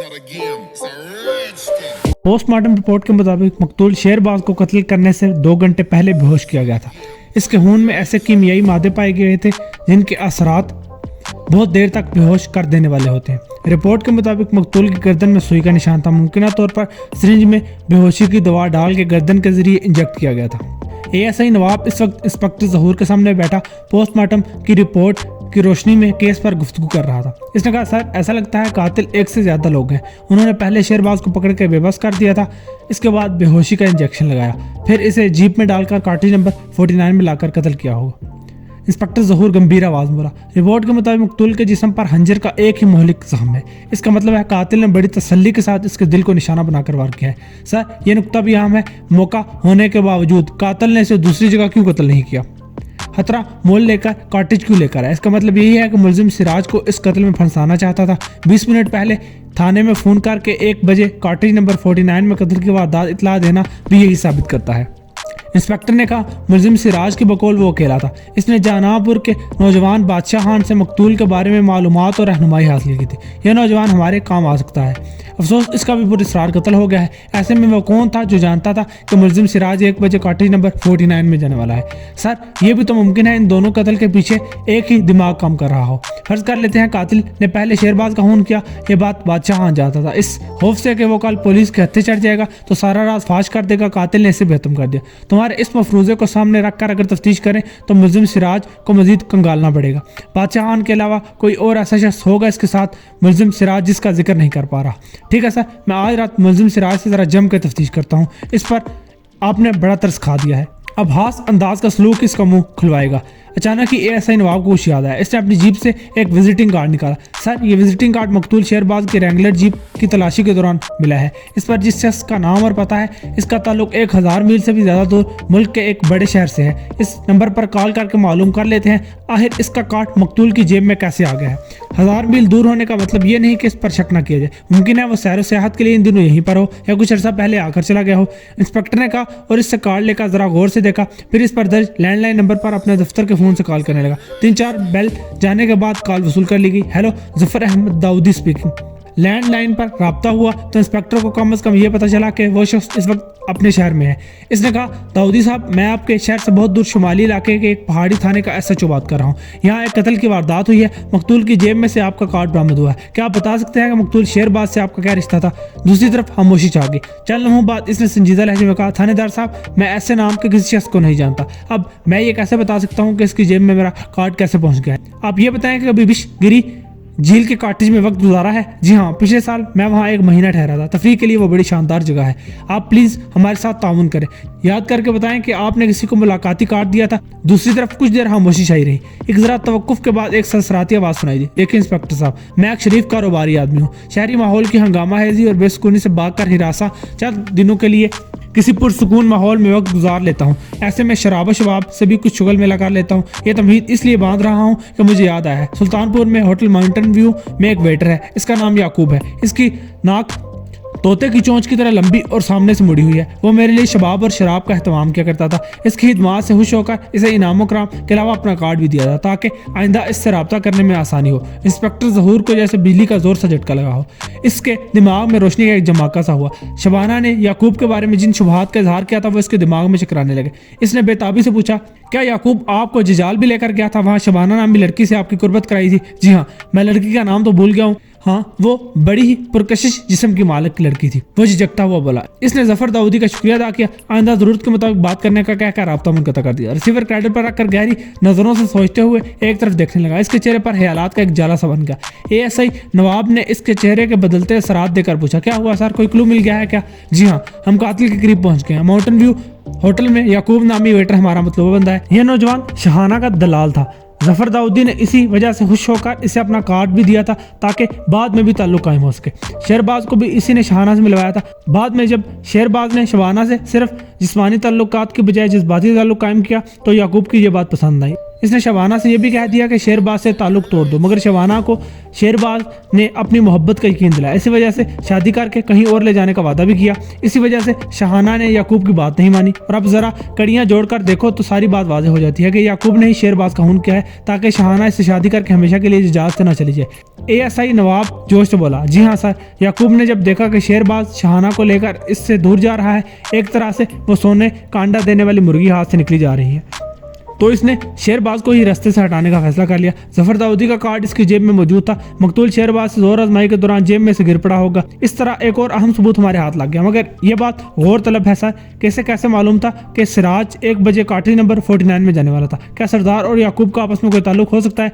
not a game, it's a rich thing. Postmortem report के मुताबिक मकतूल शेरबाज को कत्ल करने से 2 घंटे पहले बेहोश किया गया था। इसके खून में ऐसे कीमियाई मादे पाए गए थे जिनके असरात बहुत देर तक बेहोश कर देने वाले होते हैं। रिपोर्ट के मुताबिक मकतूल की गर्दन में सुई का निशान था। मुमकिन तौर पर सिरिंज में बेहोशी की दवा डाल के गर्दन के जरिए इंजेक्ट किया गया था। एएसआई नवाब इस वक्त इंस्पेक्टर जहूर के सामने बैठा पोस्टमार्टम की रिपोर्ट की रोशनी में केस पर गुफ्तगू कर रहा था। इसने कहा, सर ऐसा लगता है कातिल एक से ज़्यादा लोग हैं। उन्होंने पहले शेरबाज को पकड़ के बेबस कर दिया था, इसके बाद बेहोशी का इंजेक्शन लगाया, फिर इसे जीप में डालकर कार्टेज नंबर 49 में लाकर कत्ल किया होगा। इंस्पेक्टर जहूर गंभीर आवाज में बोला। रिपोर्ट के मुताबिक मकतूल के जिस्म पर हंजर का एक ही मोहलिक जख्म है। इसका मतलब है कातिल ने बड़ी तसल्ली के साथ इसके दिल को निशाना बनाकर वार किया है। सर ये नुक्ता भी अहम है, मौका होने के बावजूद कातिल ने इसे दूसरी जगह क्यों कत्ल नहीं किया? खतरा मोल लेकर कॉटेज क्यों लेकर आया? इसका मतलब यही है कि मुलजिम सिराज को इस कत्ल में फंसाना चाहता था। 20 मिनट पहले थाने में फ़ोन करके 1 बजे कॉटेज नंबर 49 में कत्ल की वारदात इतला देना भी यही साबित करता है। इंस्पेक्टर ने कहा, मुलजिम सिराज की बकौल वो अकेला था। इसने जहानापुर के नौजवान बादशाह खान से मकतूल के बारे में मालूमात और रहनुमाई हासिल की थी। यह नौजवान हमारे काम आ सकता है। अफसोस इसका भी पुरस्कार कत्ल हो गया है। ऐसे में वो कौन था जो जानता था कि मुलजिम सिराज 1 बजे कॉटेज नंबर 49 में जाने वाला है? सर ये भी तो मुमकिन है इन दोनों कत्ल के पीछे एक ही दिमाग काम कर रहा हो। फर्ज कर लेते हैं कातिल ने पहले शेरबाज का खून किया। ये बात बादशाह खान जानता था। इस खौफ से कि वो कल पुलिस के हत्थे चढ़ जाएगा तो सारा राज फाश कर देगा, कातिल ने इसे भी खत्म कर दिया। तुम्हारे इस मफरूजे को सामने रखकर अगर तफ्तीश करें तो मुलजिम सिराज को मजीद कंगालना पड़ेगा। बादशाह खान के अलावा कोई और ऐसा शख्स होगा इसके साथ मुलजिम सिराज जिसका जिक्र नहीं कर पा रहा। ठीक है सर, मैं आज रात मुलजिम सिराज से ज़रा जम के तफ्तीश करता हूँ। इस पर आपने बड़ा तरस खा दिया है। अब हास अंदाज का सलूक इसका मुंह खुलवाएगा। अचानक ही एएसआई नवाब को कुछ याद आया। इसने अपनी जीप से एक विजिटिंग कार्ड निकाला। सर ये विजिटिंग कार्ड मकतूल शेरबाज के रेंगुलर जीप की तलाशी के दौरान मिला है। इस पर जिस शख्स का नाम और पता है, इसका ताल्लुक 1000 मील से भी ज़्यादा दूर मुल्क के एक बड़े शहर से है। इस नंबर पर कॉल करके मालूम कर लेते हैं आखिर इसका कार्ड मकतूल की जेब में कैसे आ गया है। 1000 मील दूर होने का मतलब ये नहीं कि इस पर शक न किया जाए। मुमकिन है वो सैर सेहत के लिए इन दिनों यहीं पर हो या कुछ अर्सा पहले आकर चला गया हो। इंस्पेक्टर ने कहा और इससे कार्ड लेकर ज़रा गौर से देखा, फिर इस पर दर्ज लैंडलाइन नंबर पर अपने दफ्तर के फ़ोन से कॉल करने लगा। 3-4 बेल जाने के बाद कॉल वसूल कर ली गई। Hello, Zafar Ahmed Daudi speaking. Landline पर राब्ता हुआ तो इंस्पेक्टर को कम से कम ये पता चला कि वो शख्स इस वक्त अपने शहर में है। इसने कहा, दाऊदी साहब मैं आपके शहर से बहुत दूर शुमाली इलाके के एक पहाड़ी थाने का एसएचओ बात कर रहा हूँ। यहाँ एक कत्ल की वारदात हुई है। मकतूल की जेब में से आपका कार्ड बरामद हुआ है। क्या आप बता सकते हैं कि मकतूल शेरबाज से आपका क्या रिश्ता था? दूसरी तरफ खामोशी छा गई। चंद लम्हों बाद इसने संजीदा लहजे में कहा, थानेदार साहब मैं ऐसे नाम के किसी शख्स को नहीं जानता। अब मैं ये कैसे बता सकता हूँ कि इसकी जेब में मेरा कार्ड कैसे पहुँच गया है? आप ये बताएं कि कभी विषगिरी झील के कॉटेज में वक्त गुजारा है? जी हाँ, पिछले साल मैं वहाँ 1 महीना ठहरा था। तफरीह के लिए वो बड़ी शानदार जगह है। आप प्लीज़ हमारे साथ ताउन करें। याद करके बताएं कि आपने किसी को मुलाकाती कार्ड दिया था। दूसरी तरफ कुछ देर खामोशी छाई रही। एक ज़रा तवक्कुफ के बाद एक सरसराती आवाज़ सुनाई दी। देखिए इंस्पेक्टर साहब, मैं एक शरीफ कारोबारी आदमी हूँ। शहरी माहौल की हंगामा हेजी और बेसुकूनी से भाग कर हिरासा चंद दिनों के लिए किसी पुरसुकून माहौल में वक्त गुजार लेता हूँ। ऐसे में शराब शबाब से भी कुछ शुगल मिला कर लेता हूँ। ये तमहीद इसलिए बांध रहा हूँ कि मुझे याद आया है सुल्तानपुर में होटल माउंटेन व्यू में एक वेटर है। इसका नाम याकूब है। इसकी नाक तोते की चोंच की तरह लंबी और सामने से मुड़ी हुई है। वो मेरे लिए शबाब और शराब का एहतमाम किया करता था। इसकी खिदमत से खुश होकर इसे इनाम कराम के अलावा अपना कार्ड भी दिया था ताकि आइंदा इससे रब्ता करने में आसानी हो। इंस्पेक्टर जहूर को जैसे बिजली का जोर सा झटका लगा हो। इसके दिमाग में रोशनी का एक जमाका सा हुआ। शबाना ने याकूब के बारे में जिन शुबहात का इजहार किया था वो इसके दिमाग में चकराने लगे। इसने बेताबी से पूछा, क्या याकूब आपको जिजाल भी लेकर गया था? वहाँ शबाना नाम की लड़की से आपकी कुर्बत कराई थी? जी हाँ, मैं लड़की का नाम तो भूल गया हूँ। हाँ, वो बड़ी ही पुरकशिश जिस्म की मालिक की लड़की थी। वो झिझकता हुआ बोला। इसने जफर दाऊदी का शुक्रिया अदा किया। आइंदा जरूरत के मुताबिक बात करने का कहकर राब्ता मुनक़ता कर दिया। रिसीवर क्रेडिट पर रखकर गहरी नजरों से सोचते हुए एक तरफ देखने लगा। इसके चेहरे पर ख्यालात का एक जाला सा बन गया। एएसआई नवाब ने इसके चेहरे के बदलते असरात देकर पूछा, क्या हुआ सर, कोई क्लू मिल गया है क्या? जी हाँ, हम कातिल के करीब पहुंच गए हैं। माउंटेन व्यू होटल में याकूब नामी वेटर हमारा मतलब बंदा है। यह नौजवान शहाना का दलाल था। जफर दाऊदी ने इसी वजह से खुश होकर इसे अपना कार्ड भी दिया था ताकि बाद में भी ताल्लुक कायम हो सके। शेरबाज को भी इसी ने शहाना से मिलवाया था। बाद में जब शेरबाज ने शबाना से सिर्फ जिस्मानी ताल्लुकात के बजाय जज्बाती ताल्लुक कायम किया तो याकूब की ये बात पसंद आई। इसने शबाना से यह भी कह दिया कि शेरबाज से ताल्लुक तोड़ दो, मगर शबाना को शेरबाज ने अपनी मोहब्बत का यकीन दिलाया। इसी वजह से शादी करके कहीं और ले जाने का वादा भी किया। इसी वजह से शहाना ने याकूब की बात नहीं मानी। और अब ज़रा कड़ियाँ जोड़कर देखो तो सारी बात वाज़ेह हो जाती है कि याकूब ने ही शेरबाज का खून किया है ताकि शहाना इससे शादी करके हमेशा के लिए इजाज़त से ना चली जाए। ASI नवाब जोश से बोला, जी हाँ सर। याकूब ने जब देखा कि शेरबाज शहाना को लेकर इससे दूर जा रहा है, एक तरह से वो सोने का अंडा देने वाली मुर्गी हाथ से निकली जा रही है, तो इसने शेरबाज को ही रास्ते से हटाने का फैसला कर लिया। जफर दाऊदी का कार्ड इसकी जेब में मौजूद था। मकतूल शेरबाज से जोर आजमाई के दौरान जेब में से गिर पड़ा होगा। इस तरह एक और अहम सबूत हमारे हाथ लग गया। मगर यह बात गौर तलब है सर, कैसे कैसे मालूम था कि सिराज 1 बजे काटरी नंबर 49 में जाने वाला था? क्या सरदार और याकूब का आपस में कोई ताल्लुक हो सकता है?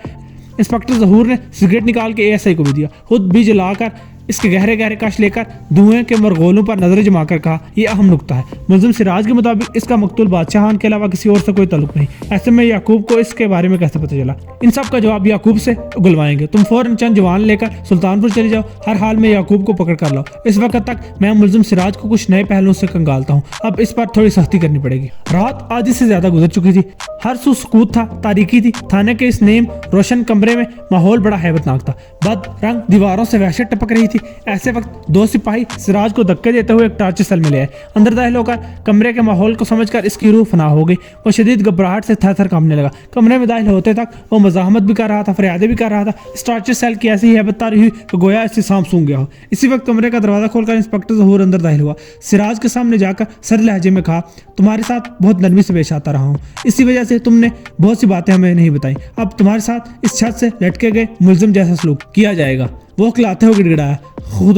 इंस्पेक्टर जहूर ने सिगरेट निकाल के ASI को भी दिया, खुद भी जलाकर इसके गहरे गहरे कश लेकर धुएं के मरगोलों पर नजरें जमाकर कहा, यह अहम नुक्ता है। मुलजिम सिराज के मुताबिक इसका मकतूल बादशाह खान के अलावा किसी और से कोई ताल्लुक नहीं। ऐसे में याकूब को इसके बारे में कैसे पता चला? इन सब का जवाब याकूब से उगलवाएंगे। तुम फौरन चंद जवान लेकर सुल्तानपुर चले जाओ, हर हाल में याकूब को पकड़ कर लाओ। इस वक्त तक मैं मुलजिम सिराज को कुछ नए पहलुओं से कंगालता हूँ, अब इस पर थोड़ी सख्ती करनी पड़ेगी। रात आधी से ज्यादा गुजर चुकी थी, हर सू सुकूत था, तारीकी थी। थाने के इस नेम रोशन कमरे में माहौल बड़ा हैबतनाक था। बद रंग दीवारों से वहशत टपक रही थी। ऐसे वक्त 2 सिपाही सिराज को धक्के देते हुए एक टार्च सेल में ले आए। अंदर दाखिल होकर कमरे के माहौल को समझकर इसकी रूह फना हो गई। वो शदीद घबराहट से थर-थर कांपने लगा। कमरे में दाखिल होते तक वो मज़ाहमत भी कर रहा था, फरियादे भी कर रहा था। इस टार्च सेल की ऐसी हैबत तारी हुई कि गोया इससे सांप सूंघ गया हो। इसी वक्त कमरे का दरवाजा खोलकर इंस्पेक्टर ज़हूर अंदर दाखिल हुआ। सिराज के सामने जाकर सर लहजे में कहा, तुम्हारे साथ बहुत नरमी से पेश आता रहा हूँ, इसी वजह से तुमने बहुत सी बातें हमें नहीं बताई। अब तुम्हारे साथ इस छत से लटके गए मुलजिम जैसा सलूक किया जाएगा। वो खिलाते हुए गिड़गिड़ाया,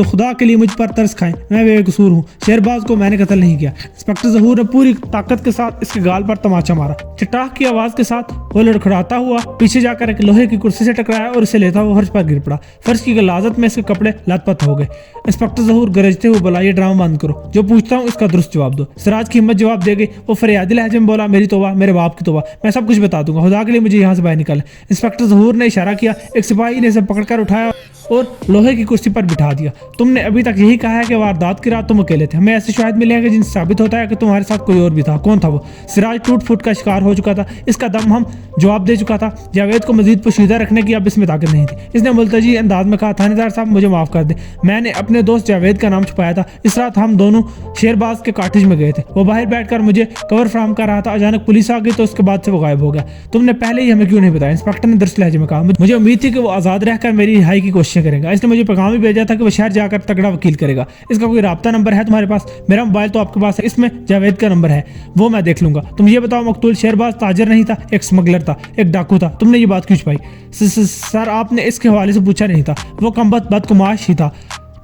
खुदा के लिए मुझ पर तरस खाएं, मैं बेकसूर हूँ, शेरबाज को मैंने कत्ल नहीं किया। इंस्पेक्टर ज़हूर ने पूरी ताकत के साथ इसके गाल पर तमाचा मारा। चटाख की आवाज के साथ वो लड़खड़ाता हुआ पीछे जाकर एक लोहे की कुर्सी से टकराया और इसे लेता हुआ फर्श पर गिर पड़ा। फर्श की गलाजत में इसके कपड़े लथपथ हो गए। इंस्पेक्टर ज़हूर गरजते हुए बोला, ये ड्रामा बंद करो, जो पूछता हूँ इसका दुरुस्त जवाब दो। सिराज की हिम्मत जवाब दे गई। वो फरियादी लहजे में बोला, मेरी तौबा, मेरे बाप की तौबा, मैं सब कुछ बता दूंगा, खुदा के लिए मुझे यहाँ से बाहर निकालें। इंस्पेक्टर ज़हूर ने इशारा किया। एक सिपाही ने इसे पकड़कर उठाया और लोहे की कुर्सी पर बिठा दिया। तुमने अभी तक यही कहा है कि वारदात की रात तुम अकेले थे। हमें ऐसे शाहिद मिले हैं कि जिनसे साबित होता है कि तुम्हारे साथ कोई और भी था। कौन था वो? सिराज टूट फूट का शिकार हो चुका था, इसका दम हम जवाब दे चुका था। जावेद को मजीद पोशीदा रखने की अब इसमें ताकत नहीं थी। इसने मुल्तजी अंदाज में कहा, थानेदार साहब मुझे माफ कर दे, मैंने अपने दोस्त जावेद का नाम छुपाया था। इस रात हम दोनों शेरबाज के कॉटेज में गए थे। वो बाहर बैठकर मुझे कवर फ्राहम कर रहा था। अचानक पुलिस आ गई तो उसके बाद से वो गायब हो गया। तुमने पहले ही हमें क्यों नहीं बताया? इंस्पेक्टर ने दरअसल लहजे में कहा, मुझे उम्मीद थी कि वो आजाद रहकर मेरी रिहाई की कोशिशें करेगा। इसने मुझे पैगाम भी भेजा था कि वो शहर जाकर तगड़ा वकील करेगा। इसका कोई राब्ता नंबर है तुम्हारे पास? मेरा मोबाइल तो आपके पास है, इसमें जावेद का नंबर है, वो मैं देख लूंगा। तुम ये बताओ, मकतूल शेरबाज ताजर नहीं था, एक स्मगलर था, एक डाकू था, तुमने ये बात क्यों छुपाई? सर आपने इसके हवाले से पूछा नहीं था, वो कमबख्त बदकुमाश ही था,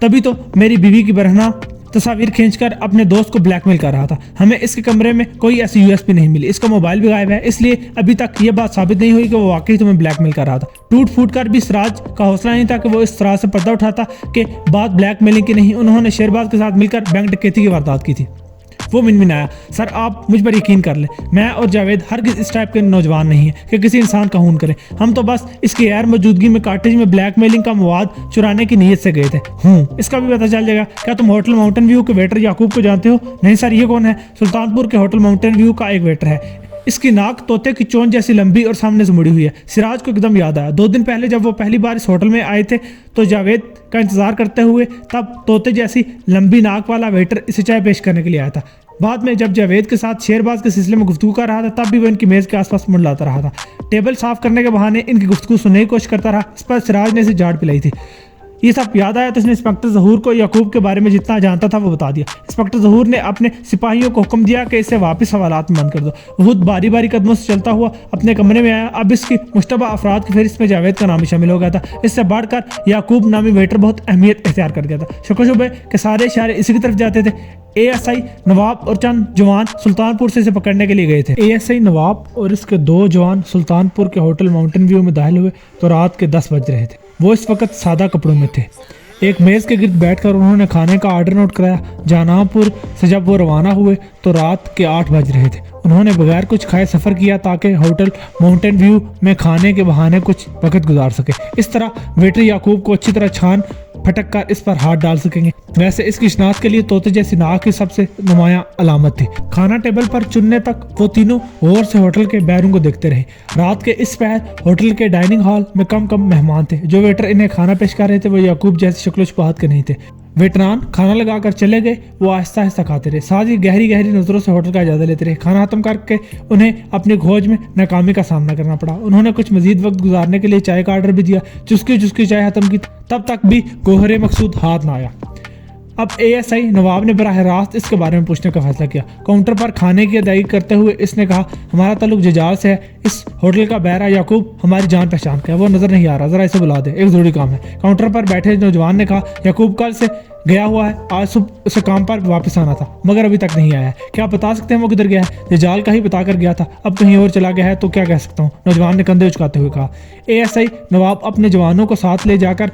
तभी तो मेरी बीवी की बरहना तस्वीर खींचकर अपने दोस्त को ब्लैकमेल कर रहा था। हमें इसके कमरे में कोई ऐसी USB नहीं मिली, इसका मोबाइल भी गायब है, इसलिए अभी तक ये बात साबित नहीं हुई कि वो वाकई तुम्हें ब्लैकमेल कर रहा था। टूट फूट कर भी सिराज का हौसला नहीं था कि वो इस तरह से पर्दा उठाता कि बात ब्लैकमेलिंग की नहीं, उन्होंने शेरबाज के साथ मिलकर बैंक डकैती की वारदात की थी। वो मिनमिनाया, सर आप मुझ पर यकीन कर लें, मैं और जावेद हरगिज़ इस टाइप के नौजवान नहीं हैं कि किसी इंसान का खून करें। हम तो बस इसकी गैर मौजूदगी में कॉटेज में ब्लैकमेलिंग का मवाद चुराने की नीयत से गए थे। इसका भी पता चल जाएगा। क्या तुम होटल माउंटेन व्यू के वेटर याकूब को जानते हो? नहीं सर, ये कौन है? सुल्तानपुर के होटल माउंटेन व्यू का एक वेटर है। इसकी नाक तोते की चोंच जैसी लंबी और सामने से मुड़ी हुई है। सिराज को एकदम याद आया, 2 दिन पहले जब वो पहली बार इस होटल में आए थे तो जावेद का इंतजार करते हुए तब तोते जैसी लंबी नाक वाला वेटर इसे चाय पेश करने के लिए आया था। बाद में जब जावेद के साथ शेरबाज के सिलसिले में गुफ्तगू कर रहा था तब भी वो इनकी मेज़ के आसपास मुंडलाता रहा था। टेबल साफ करने के बहाने इनकी गुफ्तगू सुनने की कोशिश करता रहा। इस पर सिराज ने इसे झाड़ पिलाई थी। ये सब याद आया तो इसने इंस्पेक्टर ज़हूर को याकूब के बारे में जितना जानता था वो बता दिया। इंस्पेक्टर ज़हूर ने अपने सिपाहियों को हुक्म दिया कि इसे वापस हवालात में बंद कर दो। बहुत बारी बारी कदमों से चलता हुआ अपने कमरे में आया। अब इसकी मुश्तबा अफराद की फहरिस्त में जावेद का नाम भी शामिल हो गया था। इससे बढ़कर याकूब नामी वेटर बहुत अहमियत इख्तियार कर गया था। शक्ल-ओ-शुबे के सारे इशारे इसी की तरफ जाते थे। ASI नवाब और चंद जवान सुल्तानपुर से इसे पकड़ने के लिए गए थे। ASI नवाब और इसके 2 जवान सुल्तानपुर के होटल माउंटेन व्यू में दाखिल हुए तो रात के 10 बज रहे थे। वो इस वक्त सादा कपड़ों में थे। एक मेज़ के गिर्द बैठकर उन्होंने खाने का ऑर्डर नोट कराया। जहानापुर से जब वो रवाना हुए तो रात के 8 बज रहे थे। उन्होंने बगैर कुछ खाए सफ़र किया ताकि होटल माउंटेन व्यू में खाने के बहाने कुछ वक्त गुजार सके। इस तरह वेटर याकूब को अच्छी तरह छान फटक कर इस पर हाथ डाल सकेंगे। वैसे इसकी शनाख्त के लिए तोते जैसी नाक की सबसे नुमायां अलामत थी। खाना टेबल पर चुनने तक वो तीनों गौर से होटल के बैरों को देखते रहे। रात के इस पहर होटल के डाइनिंग हॉल में कम मेहमान थे। जो वेटर इन्हें खाना पेश कर रहे थे वो याकूब जैसी शक्ल शुबाहत के नहीं थे। वेटरान खाना लगाकर चले गए। वो आहिस्ता आहिस्ता खाते रहे, साथ ही गहरी गहरी नजरों से होटल का इजाज़ा लेते रहे। खाना खत्म करके उन्हें अपनी खोज में नाकामी का सामना करना पड़ा। उन्होंने कुछ मजीद वक्त गुजारने के लिए चाय का ऑर्डर भी दिया। चुस्की चुस्की चाय खत्म की, तब तक भी गोहरे मकसूद हाथ ना आया। अब एएसआई नवाब ने बराह रास्त इसके बारे में पूछने का फैसला किया। काउंटर पर खाने की अदायगी करते हुए इसने कहा, हमारा ताल्लुक जजाल से है। इस होटल का बहरा याकूब हमारी जान पहचान का है, वो नजर नहीं आ रहा, जरा इसे बुला दे, एक जरूरी काम है। काउंटर पर बैठे नौजवान ने कहा, याकूब कल से गया हुआ है, आज सुबह उसे काम पर वापस आना था मगर अभी तक नहीं आया है। क्या आप बता सकते हैं वो किधर गया है? जजाल का ही बता कर गया था, अब कहीं और चला गया है तो क्या कह सकता हूँ, नौजवान ने कंधे उचकाते हुए कहा। एएसआई नवाब अपने जवानों को साथ ले जाकर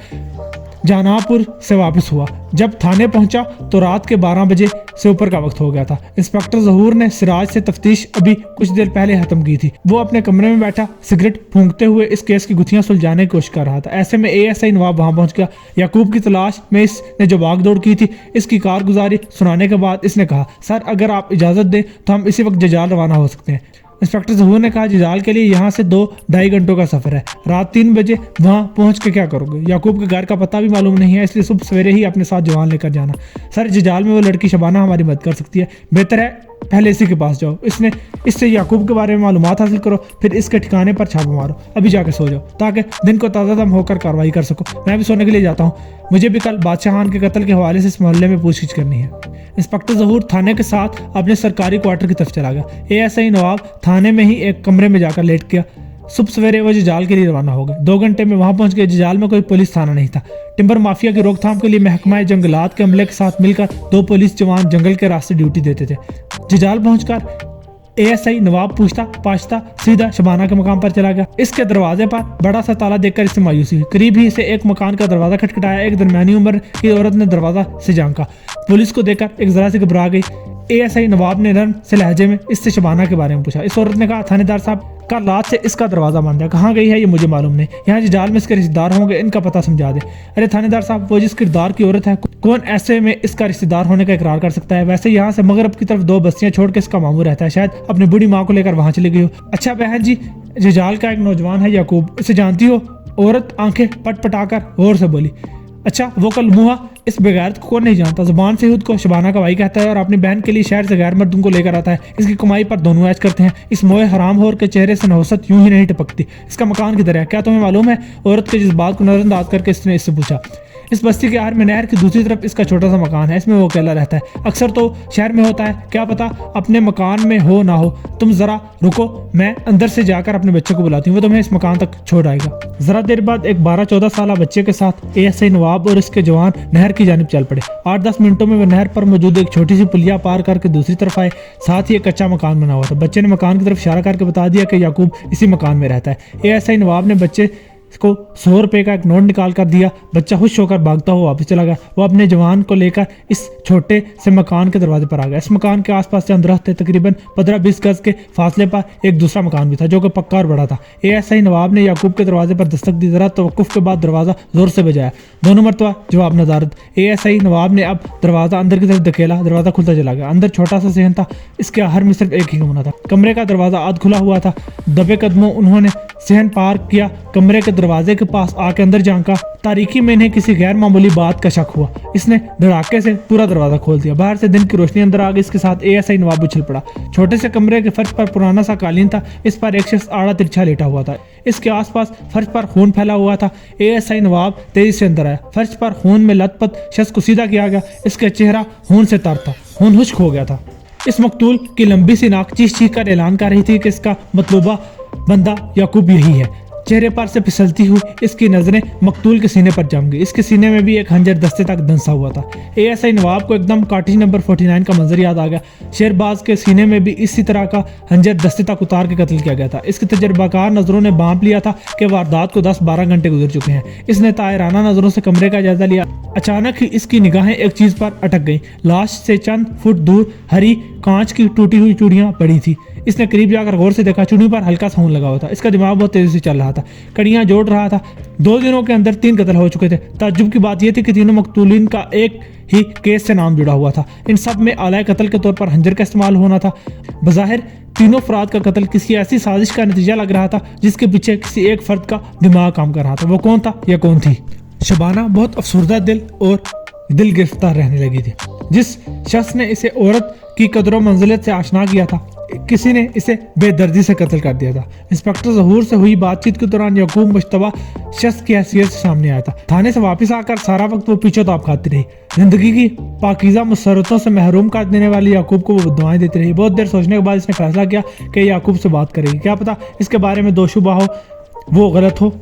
जहानापुर से वापस हुआ। जब थाने पहुंचा तो रात के 12 बजे से ऊपर का वक्त हो गया था। इंस्पेक्टर ज़हूर ने सिराज से तफ्तीश अभी कुछ देर पहले खत्म की थी। वो अपने कमरे में बैठा सिगरेट फूंकते हुए इस केस की गुत्थियां सुलझाने की कोशिश कर रहा था। ऐसे में एएसआई नवाब वहां पहुंच गया। याकूब की तलाश में इसने जो भागदौड़ की थी, इसकी कारगुजारी सुनाने के बाद इसने कहा, सर अगर आप इजाज़त दें तो हम इसी वक्त जजाल रवाना हो सकते हैं। इंस्पेक्टर ज़हूर ने कहा, जजाल के लिए यहाँ से 2-2.5 घंटों का सफ़र है। रात 3 बजे वहाँ पहुँच के क्या करोगे? याकूब के घर का पता भी मालूम नहीं है, इसलिए सुबह सवेरे ही अपने साथ जवान लेकर जाना। सर जजाल में वो लड़की शबाना हमारी मदद कर सकती है, बेहतर है पहले इसी के पास जाओ, इससे याकूब के बारे में मालूमात हासिल करो, फिर इसके ठिकाने पर छापा मारो। अभी जाके सो जाओ ताकि दिन को ताज़ा दम होकर कार्रवाई कर सको। मैं भी सोने के लिए जाता हूँ, मुझे भी कल बादशाह खान के कत्ल के हवाले से इस मोहल्ले में पूछगिछ करनी है। इंस्पेक्टर ज़हूर थाने के साथ अपने सरकारी क्वार्टर की तरफ चला गया। एएसआई नवाब थाने में ही एक कमरे में जाकर लेट गया। सुबह सवेरे वो जजाल के लिए रवाना हो गए। 2 घंटे में वहां पहुंच गए। जजाल में कोई पुलिस थाना नहीं था। टिम्बर माफिया की रोकथाम के लिए महकमा जंगलात के अमले के साथ मिलकर 2 पुलिस जवान जंगल के रास्ते ड्यूटी देते थे। जजाल पहुंचकर एएसआई नवाब पूछता पाछता सीधा शबाना के मकाम पर चला गया। इसके दरवाजे पर बड़ा सा ताला देखकर इससे मायूसी हुई। करीब ही इसे एक मकान का दरवाजा खटखटाया। एक दरमियानी उम्र की औरत ने दरवाजा से झांका। पुलिस को देखकर एक जरा से घबरा गई। एएसआई नवाब ने नरम से लहजे में इससे शबाना के बारे में पूछा। इस औरत ने कहा, थानेदार साहब कल रात से इसका दरवाजा बंद है, कहाँ गई है ये मुझे मालूम नहीं, यहाँ जजाल में इसके रिश्तेदार होंगे, इनका पता समझा दे। अरे थानेदार साहब, वो जिस किरदार की औरत है, कौन ऐसे में इसका रिश्तेदार होने का इकरार कर सकता है? वैसे यहाँ से मगरब की तरफ 2 बस्तियां छोड़ के इसका मामू रहता है, शायद अपनी बूढ़ी माँ को लेकर वहां चली गई हो। अच्छा बहन जी, जजाल का एक नौजवान है याकूब, इसे जानती हो? औरत आंखें पटपटाकर गौर से बोली। अच्छा वो कल मुहा, इस बेगैरत को कौन नहीं जानता? जुबान से खुद को शबाना का भाई कहता है और अपनी बहन के लिए शहर से गैर मर्दों को लेकर आता है। इसकी कमाई पर दोनों ऐश करते हैं। इस मोए हरामखोर के चेहरे से नौसत यूं ही नहीं टपकती। इसका मकान किधर है, क्या तुम्हें मालूम है? औरत के जज्बात को नजरअंदाज करके इसने इससे पूछा। इस बस्ती के आर में नहर की दूसरी तरफ इसका छोटा सा मकान है, इसमें वो अकेला रहता है। अक्सर तो शहर में होता है, क्या पता अपने मकान में हो ना हो। तुम जरा रुको, मैं अंदर से जाकर अपने बच्चे को बुलाती हूँ, वो तुम्हें इस मकान तक छोड़ आएगा। जरा देर बाद एक 12-14 साल बच्चे के साथ एएसआई नवाब और इसके जवान नहर की जानिब चल पड़े। 8-10 मिनटों में वे नहर पर मौजूद एक छोटी सी पुलिया पार करके दूसरी तरफ आए। साथ ही एक कच्चा मकान बना हुआ था। बच्चे ने मकान की तरफ इशारा करके बता दिया कि याकूब इसी मकान में रहता है। एएसआई नवाब ने बच्चे को 100 रुपए का एक नोट निकाल कर दिया। बच्चा खुश होकर भागता हुआ वापस चला गया। वो अपने जवान को लेकर इस छोटे से मकान के दरवाजे पर आ गया। इस मकान के आसपास चंद दरख्त थे। तकरीबन 15-20 गज के फासले पर एक दूसरा मकान भी था जो कि पक्का और बड़ा था। एएसआई नवाब ने याकूब के दरवाजे पर दस्तक दी। जरा तवक्कुफ के बाद दरवाजा जोर से बजाया। दोनों मरतबा जवाब नदारद। एएसआई नवाब ने अब दरवाजा अंदर की तरफ धकेला। दरवाजा खुलता चला गया। अंदर छोटा सा सहन था। इसके आहर में सिर्फ एक ही कमरा था। कमरे का दरवाजा आध खुला हुआ था। दबे कदमों उन्होंने सहन पार किया। कमरे के दरवाजे के पास आके अंदर झांका। तारीकी में इन्हें किसी गैर मामूली बात का शक हुआ। इसने धड़ाके से पूरा दरवाजा खोल दिया। बाहर से दिन की रोशनी अंदर आ गई। इसके साथ एएसआई नवाब उछल पड़ा। छोटे से कमरे के फर्श पर पुराना सा कालीन था। इस पर एक शख्स आड़ा तिरछा लेटा हुआ था। इसके आसपास फर्श पर खून फैला हुआ था। एएसआई नवाब तेजी से अंदर आया। फर्श पर खून में लथपथ शख्स को सीधा किया गया। इसका चेहरा खून से तर था। खून खुश्क हो गया था। इस मकतूल की लंबी सी नाक चीख चीख कर ऐलान कर रही थी कि इसका मतलूबा बंदा याकूब यही है। चेहरे पर से फिसलती हुई इसकी नजरें मकतूल के सीने पर जम गई। इसके सीने में भी एक खंजर दस्ते तक दंसा हुआ था। एएसआई नवाब को एकदम कार्टेज नंबर 49 का मंजर याद आ गया। शेरबाज के सीने में भी इसी तरह का खंजर दस्ते तक उतार के कत्ल किया गया था। इसके तजर्बाकार नजरों ने भांप लिया था कि वारदात को 10-12 घंटे गुजर चुके हैं। इसने तायराना नजरों से कमरे का जायजा लिया। अचानक ही इसकी निगाहें एक चीज पर अटक गईं। लाश से चंद फुट दूर हरी कांच की टूटी हुई चूड़ियां पड़ी थी। इसने करीब जाकर गौर से देखा। चूड़ी पर हल्का सा खून लगा हुआ था। इसका दिमाग बहुत तेजी से चल रहा था। कड़ियां जोड़ रहा था। 2 दिनों के अंदर 3 कत्ल हो चुके थे। ताज्जुब की बात यह थी कि तीनों मकतूलीन का एक ही केस से नाम जुड़ा हुआ था। इन सब में आलाए कत्ल के तौर पर खंजर का इस्तेमाल होना था। बज़ाहिर तीनों अफराद का कत्ल किसी ऐसी साजिश का नतीजा लग रहा था जिसके पीछे किसी एक फर्द का दिमाग काम कर रहा था। वो कौन था या कौन थी? शबाना बहुत अफसरदा दिल और दिल गिरफ्तार रहने लगी थी। जिस शख्स ने इसे औरत की कदरों मंजिलत से आशना किया था, किसी ने इसे बेदर्दी से कत्ल कर दिया था। इंस्पेक्टर ज़हूर से हुई बातचीत के दौरान याकूब मुश्तबा शख्स की हैसियत से सामने आया था। थाने से वापस आकर सारा वक्त वो पीछे-ताप खाती रही। जिंदगी की पाकीज़ा मुसर्रतों से महरूम कर देने वाली याकूब को वो दुआएं देती रही। बहुत देर सोचने के बाद इसने फैसला किया कि याकूब से बात करेगी। क्या पता इसके बारे में दोशुबा हो, वो गलत हो,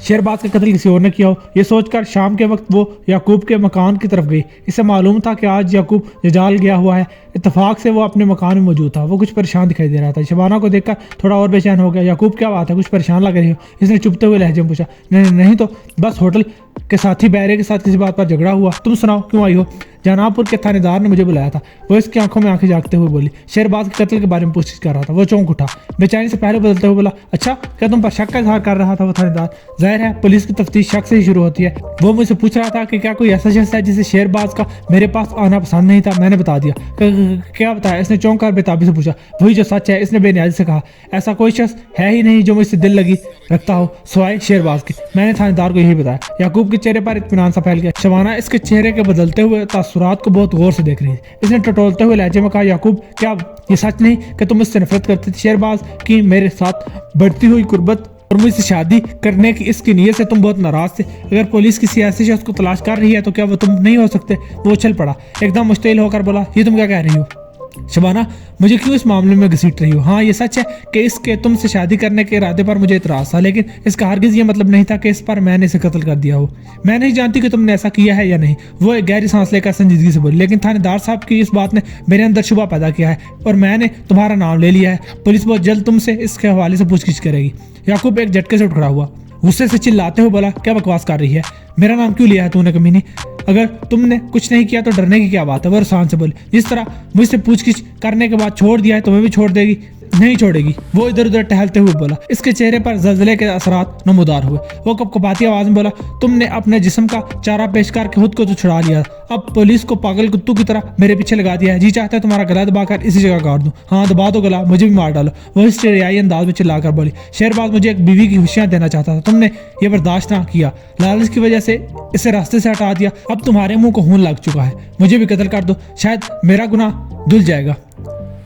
शेरबाज का कत्ल किसी और ने किया हो। ये सोचकर शाम के वक्त वो याकूब के मकान की तरफ गई। इसे मालूम था कि आज याकूब जजाल गया हुआ है। इत्तेफाक से वो अपने मकान में मौजूद था। वो कुछ परेशान दिखाई दे रहा था। शबाना को देखकर थोड़ा और बेचैन हो गया। याकूब क्या बात है, कुछ परेशान लग रही हो? इसने चुपते हुए लहजे में पूछा। नहीं तो बस होटल के साथी बैरे के साथ किसी बात पर झगड़ा हुआ। तुम सुनाओ, क्यों आई हो? जनापुर के थानेदार ने मुझे बुलाया था। वो इसकी आंखों में आंखें झांकते हुए बोली। शेरबाज के कत्ल के बारे में पूछताछ कर रहा था। वो चौंक उठा। बेचैनी से पहले बदलते हुए बोला, अच्छा, क्या तुम पर शक का इजहार कर रहा था? वो थानेदार, जाहिर है पुलिस की तफ्तीश शक से ही शुरू होती है। वो मुझसे पूछ रहा था कि क्या कोई ऐसा शख्स है जिसे शेरबाज का मेरे पास आना पसंद नहीं था। मैंने बता दिया। क्या बताया? इसने चौंक कर बेताबी से पूछा। वही जो सच है, इसने बेनियाजी से कहा। ऐसा कोई शख्स है ही नहीं जो मुझसे दिल लगी रखता हो सिवाय शेरबाज के। मैंने थानेदार को यही बताया। याकूब के चेहरे पर इत्मीनान सा फैल गया। शबाना इसके चेहरे के बदलते हुए तासुरात को बहुत गौर से देख रही थी। इसने टटोलते हुए लहजे में कहा, याकूब, क्या ये सच नहीं कि तुम इससे नफरत करते थे? शेरबाज की मेरे साथ बढ़ती हुई कुर्बत और मुझसे शादी करने की इसकी नीयत से तुम बहुत नाराज थे। अगर पुलिस किसी ऐसे शख्स को तलाश कर रही है तो क्या वो तुम नहीं हो सकते? वो उछल पड़ा, एकदम मुश्तिल होकर बोला, ये तुम क्या कह रही हो? शबाना, मुझे क्यों इस मामले में घसीट रही हो? हाँ, ये सच है कि इसके तुमसे शादी करने के इरादे पर मुझे इतराज था, लेकिन इसका हरगिज ये मतलब नहीं था कि इस पर मैंने इसे कत्ल कर दिया हो। मैं नहीं जानती कि तुमने ऐसा किया है या नहीं। वो एक गहरी सांस लेकर संजीदगी से बोली। लेकिन थानेदार साहब की इस बात ने मेरे अंदर शुबा पैदा किया है और मैंने तुम्हारा नाम ले लिया है। पुलिस बहुत जल्द तुमसे इसके हवाले से पूछगिछ करेगी। याकूब एक झटके से उठ खड़ा हुआ, गुस्से से चिल्लाते हुए बोला, क्या बकवास कर रही है? मेरा नाम क्यों लिया है तूने कमीनी? अगर तुमने कुछ नहीं किया तो डरने की क्या बात है? वो शान से बोली, जिस तरह मुझसे पूछगिछ करने के बाद छोड़ दिया है तुम्हें भी छोड़ देगी? नहीं छोड़ेगी। वो इधर उधर टहलते हुए बोला। इसके चेहरे पर जल्जले के असरात नमूदार हुए। वो कपकपाती आवाज में बोला, तुमने अपने जिस्म का चारा पेश करके खुद को तो छुड़ा लिया, अब पुलिस को पागल कुत्तों की तरह मेरे पीछे लगा दिया है। जी चाहता है तुम्हारा गला दबाकर इसी जगह काट दूं। हाँ, दबा दो गला, मुझे भी मार डालो। वो इस चिड़ियाई अंदाज में चिल्लाकर बोली, शेरबाज मुझे एक बीवी की खुशियां देना चाहता था, तुमने ये बर्दाश्त ना किया, लालच की वजह से इसे रास्ते से हटा दिया। अब तुम्हारे मुंह को खून लग चुका है, मुझे भी कत्ल कर दो, शायद मेरा गुनाह धुल जाएगा।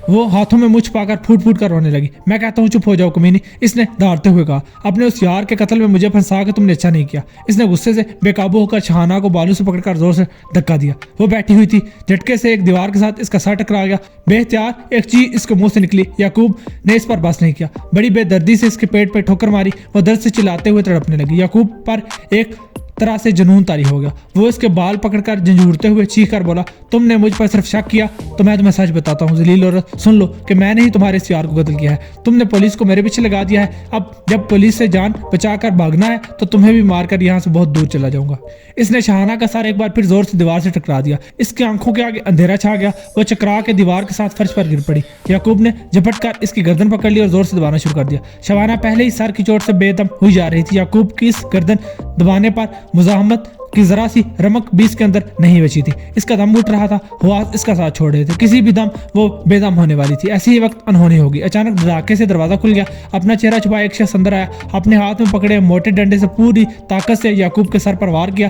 वो हाथों में मुझ पाकर फूट फूट कर रोने लगी। मैं कहता हूँ चुप हो जाओ कमीनी, इसने दहाड़ते हुए कहा। अपने उस यार के कत्ल में मुझे फंसा के तुमने अच्छा नहीं किया। इसने गुस्से से बेकाबू होकर शहाना को बालू से पकड़कर जोर से धक्का दिया। वो बैठी हुई थी, झटके से एक दीवार के साथ इसका सर टकरा गया। बेहतियार एक चीज इसके मुंह से निकली। याकूब ने इस पर बस नहीं किया, बड़ी बेदर्दी से इसके पेट पे ठोकर मारी। वो दर्द से चिल्लाते हुए तड़पने लगी। याकूब पर एक तरह से जुनून तारी हो गया। वो इसके बाल पकड़कर झंझूरते हुए चीख कर बोला, तुमने मुझ पर सिर्फ शक किया तो मैं तुम्हें सच बताता हूँ जलील औरत, सुन लो कि मैंने ही तुम्हारे इस यार को कत्ल किया है। तुमने पुलिस को मेरे पीछे लगा दिया है। अब जब पुलिस से जान बचाकर भागना है तो तुम्हें भी मारकर यहाँ से बहुत दूर चला जाऊंगा। इसने शहाना का सर एक बार फिर जोर से दीवार से टकरा दिया। इसकी आंखों के आगे अंधेरा छा गया। वो चकरा के दीवार के साथ फर्श पर गिर पड़ी। याकूब ने झपट कर इसकी गर्दन पकड़ ली और जोर से दबाना शुरू कर दिया। शबाना पहले ही सर की चोट से बेदम हुई जा रही थी। याकूब की इस गर्दन दबाने पर मुजाहमत की जरा सी रमक भी इसके अंदर नहीं बची थी। इसका दम उठ रहा था, हुआस इसका साथ छोड़ रहे थे। किसी भी दम वो बेदम होने वाली थी। ऐसी ही वक्त अनहोनी होगी। अचानक धड़ाके से दरवाजा खुल गया। अपना चेहरा छुपाए एक शख्स अंदर आया। अपने हाथ में पकड़े मोटे डंडे से पूरी ताकत से याकूब के सर पर वार किया।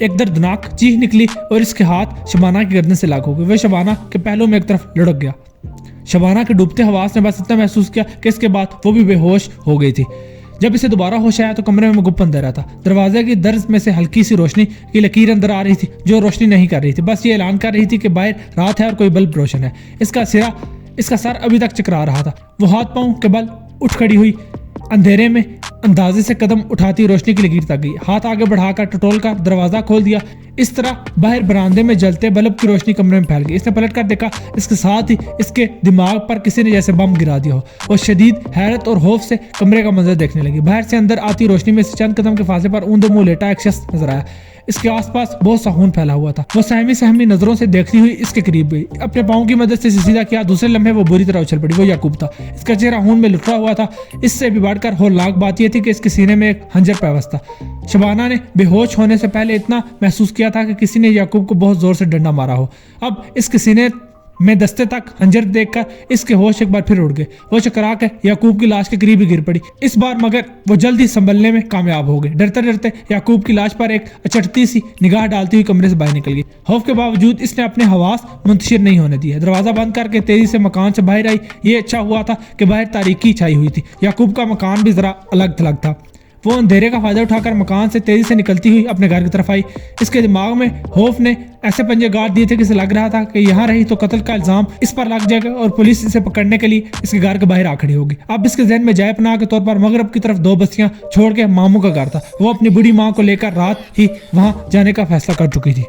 एक दर्दनाक चीख निकली और इसके हाथ शबाना की गर्दन से लाग हो गए। वह शबाना के पहलू में एक तरफ लुढ़क गया। शबाना के डूबते हवास ने बस इतना महसूस किया कि इसके बाद वो भी बेहोश हो गई थी। जब इसे दोबारा होश आया तो कमरे में गुप्त अंधेरा था। दरवाजे की दर्ज में से हल्की सी रोशनी की लकीर अंदर आ रही थी, जो रोशनी नहीं कर रही थी, बस ये ऐलान कर रही थी कि बाहर रात है और कोई बल्ब रोशन है। इसका सर अभी तक चकरा रहा था। वो हाथ पांव के बल उठ खड़ी हुई, अंधेरे में अंदाजे से कदम उठाती रोशनी की लकीर तक गई। हाथ आगे बढ़ाकर टटोल कर दरवाजा खोल दिया। इस तरह बाहर बरामदे में जलते बल्ब की रोशनी कमरे में फैल गई। इसने पलट कर देखा, इसके साथ ही इसके दिमाग पर किसी ने जैसे बम गिरा दिया हो। वो शदीद हैरत और खौफ से कमरे का मंजर देखने लगी। बाहर से अंदर आती रोशनी में से चंद कदम के फासले पर ऊंधे मुंह लेटा एक शख्स नजर आया। इसके आसपास बहुत सा खून फैला हुआ था। वो सहमी नजरों से देखती हुई इसके करीब गई। अपने पाँव की मदद से सीधा किया। दूसरे लम्हे वो बुरी तरह उछल पड़ी। वो याकूब था। इसका चेहरा खून में लुटा हुआ था। इससे भी बढ़कर होलनाक बात यह थी कि इसके सीने में एक खंजर पैवस्त था। शबाना ने बेहोश होने से पहले इतना महसूस किया था कि किसी ने याकूब को बहुत जोर से डंडा मारा हो। अब इसके सीने में दस्ते तक खंजर देखकर इसके होश एक बार फिर उड़ गए। वो चकरा कर याकूब की लाश के करीब ही गिर पड़ी। इस बार मगर वो जल्द ही संभलने में कामयाब हो गए। डरते डरते याकूब की लाश पर एक अचटती सी निगाह डालती हुई कमरे से बाहर निकल गई। खौफ के बावजूद इसने अपने हवास मुंतशिर नहीं होने दिए। दरवाजा बंद करके तेजी से मकान से बाहर आई। ये अच्छा हुआ था कि बाहर तारीकी छाई हुई थी। याकूब का मकान भी जरा अलग थलग था। वो अंधेरे का फायदा उठाकर मकान से तेजी से निकलती हुई अपने घर की तरफ आई। इसके दिमाग में खौफ ने ऐसे पंजे गाड़ दिए थे कि इसे लग रहा था कि यहाँ रही तो कत्ल का इल्जाम इस पर लग जाएगा और पुलिस इसे पकड़ने के लिए इसके घर के बाहर आ खड़ी होगी। अब इसके जहन में जाए पनाह के तौर पर मगरब की तरफ 2 बस्तियां छोड़ के मामू का घर था। वो अपनी बूढ़ी माँ को लेकर रात ही वहां जाने का फैसला कर चुकी थी।